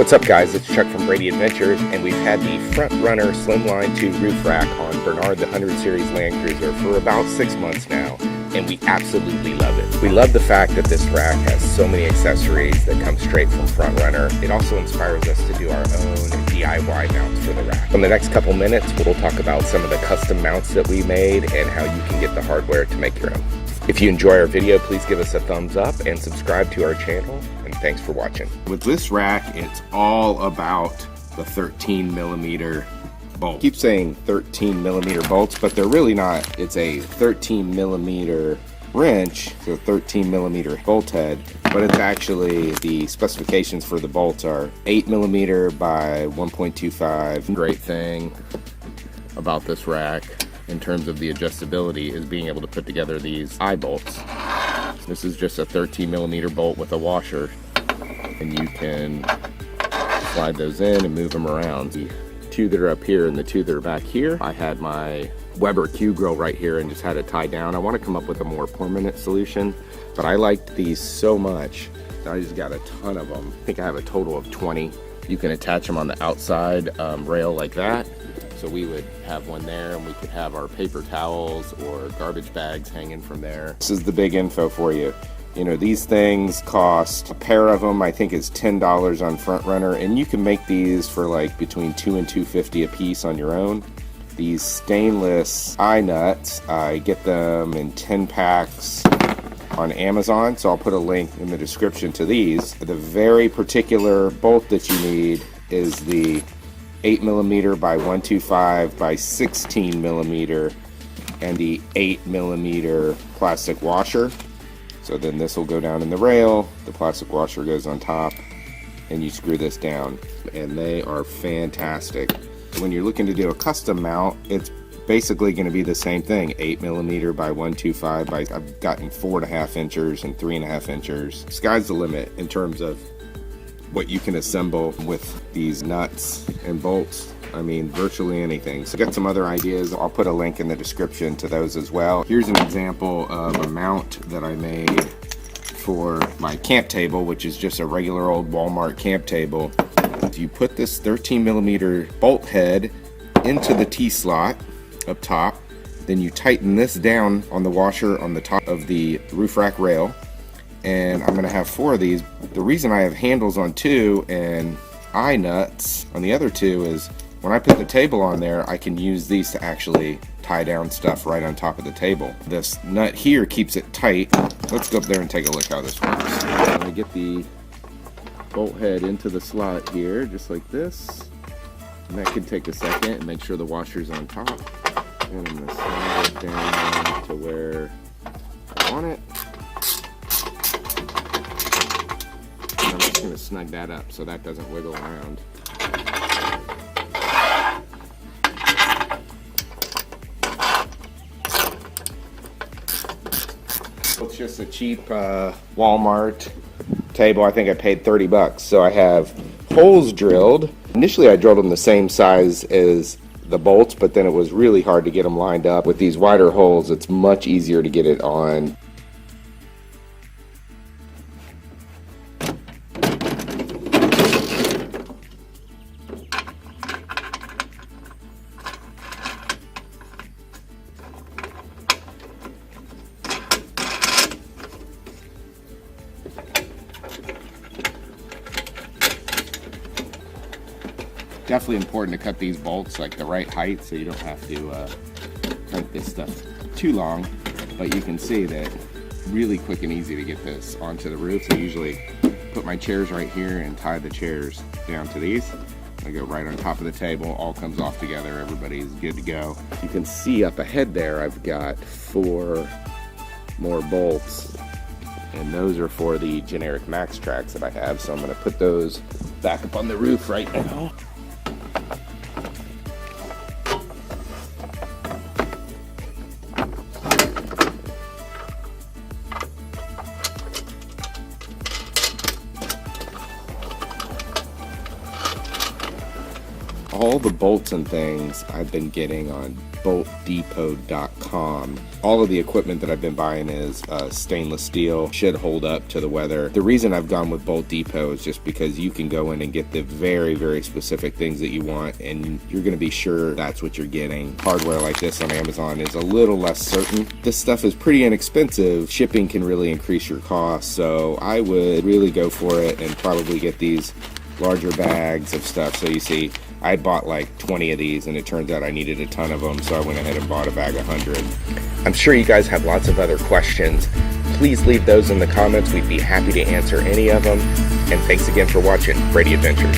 What's up guys, it's Chuck from Brady Adventures, and we've had the Frontrunner Slimline 2 roof rack on Bernard the 100 Series Land Cruiser for about 6 months now, and we absolutely love it. We love the fact that this rack has so many accessories that come straight from Frontrunner. It also inspires us to do our own DIY mounts for the rack. In the next couple minutes, we'll talk about some of the custom mounts that we made and how you can get the hardware to make your own. If you enjoy our video, please give us a thumbs up and subscribe to our channel, and thanks for watching. With this rack, it's all about the 13mm bolt. I keep saying 13mm bolts, but they're really not. It's a 13mm wrench, so 13mm bolt head, but it's actually, the specifications for the bolts are 8mm by 1.25. Great thing about this rack in terms of the adjustability is being able to put together these eye bolts. This is just a 13mm bolt with a washer, and you can slide those in and move them around. The two that are up here and the two that are back here, I had my Weber Q grill right here and just had it tied down. I want to come up with a more permanent solution, but I liked these so much that I just got a ton of them. I think I have a total of 20. You can attach them on the outside rail like that. So we would have one there, and we could have our paper towels or garbage bags hanging from there. This is the big info for you. You know, these things cost, a pair of them I think is $10 on Frontrunner, and you can make these for like between $2 and $2.50 a piece on your own. These stainless eye nuts, I get them in 10 packs on Amazon, so I'll put a link in the description to these. The very particular bolt that you need is the 8mm by 125 by 16mm and the 8mm plastic washer. So then this will go down in the rail, the plastic washer goes on top, and you screw this down, and they are fantastic. When you're looking to do a custom mount, it's basically going to be the same thing, 8mm by 125 by, I've gotten 4.5 inches and 3.5 inches. Sky's the limit in terms of what you can assemble with these nuts and bolts. I mean, virtually anything. So I got some other ideas. I'll put a link in the description to those as well. Here's an example of a mount that I made for my camp table, which is just a regular old Walmart camp table. If you put this 13mm bolt head into the T-slot up top, then you tighten this down on the washer on the top of the roof rack rail, and I'm gonna have 4 of these. The reason I have handles on 2 and eye nuts on the other 2 is when I put the table on there, I can use these to actually tie down stuff right on top of the table. This nut here keeps it tight. Let's go up there and take a look how this works. I'm gonna get the bolt head into the slot here, just like this. And that can take a second, and make sure the washer's on top. And I'm gonna slide it down to where I want it. And I'm just gonna snug that up so that doesn't wiggle around. It's just a cheap Walmart table. I think I paid 30 bucks. So I have holes drilled. Initially I drilled them the same size as the bolts, but then it was really hard to get them lined up. With these wider holes, it's much easier to get it on. Definitely important to cut these bolts like the right height so you don't have to cut this stuff too long, but you can see that really quick and easy to get this onto the roof. So I usually put my chairs right here and tie the chairs down to these. I go right on top of the table, all comes off together, everybody's good to go. You can see up ahead there I've got 4 more bolts, and those are for the generic max tracks that I have, so I'm going to put those back up on the roof right now. All the bolts and things I've been getting on boltdepot.com. All of the equipment that I've been buying is stainless steel, should hold up to the weather. The reason I've gone with Bolt Depot is just because you can go in and get the very, very specific things that you want, and you're going to be sure that's what you're getting. Hardware like this on Amazon is a little less certain. This stuff is pretty inexpensive. Shipping can really increase your costs, so I would really go for it and probably get these larger bags of stuff. So you see, I bought like 20 of these, and it turns out I needed a ton of them, so I went ahead and bought a bag of 100. I'm sure you guys have lots of other questions. Please leave those in the comments. We'd be happy to answer any of them. And thanks again for watching Brady Adventures.